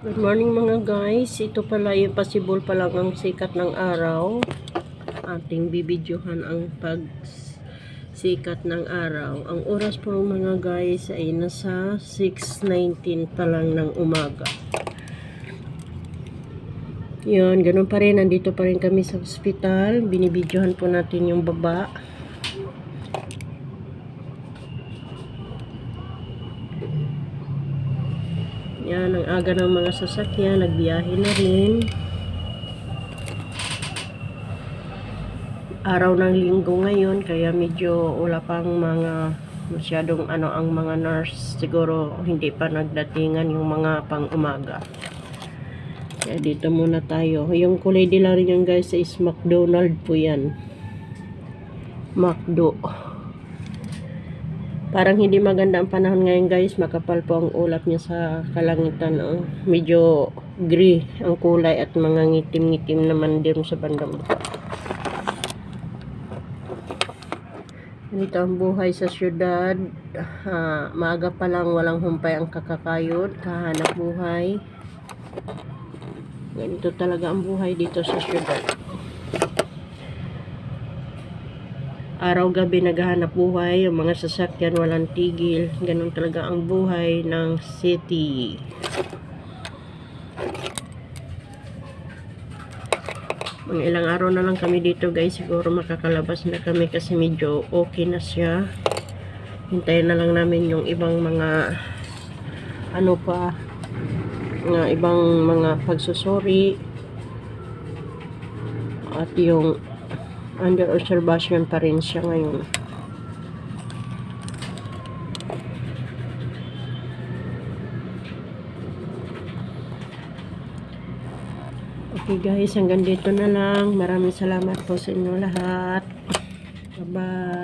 Good morning mga guys. Ito pala yung possible pa lang ang sikat ng araw. Ating bibidyohan ang pagsikat ng araw. Ang oras po mga guys ay nasa 6:19 pa lang ng umaga. Yun, ganun pa rin. Nandito pa rin kami sa ospital. Binibidyohan po natin yung baba. Yan, ang aga ng mga sasakyan, nagbiyahe na rin. Araw ng linggo ngayon, kaya medyo wala pang mga masyadong ang mga nurse. Siguro hindi pa nagdatingan yung mga pang umaga. Kaya dito muna tayo. Yung kulay dila rin yan guys is McDonald po yan. McDo. Parang hindi maganda ang panahon ngayon guys. Makapal po ang ulap niya sa kalangitan. Oh. Medyo gray ang kulay at mga ngitim-ngitim naman din sa bandang. Ganito ang buhay sa syudad. Maaga pa lang walang humpay ang kakakayod. Kahanap buhay. Ganito talaga ang buhay dito sa syudad. Araw-gabi naghahanap buhay, yung mga sasakyan walang tigil. Ganun talaga ang buhay ng city. Mga ilang araw na lang kami dito guys, siguro makakalabas na kami kasi medyo okay na siya. Hintayin na lang namin yung ibang mga ibang mga pagsusuri at yung under observation pa rin siya ngayon. Okay guys, hanggang dito na lang. Maraming salamat po sa inyo lahat. Bye bye.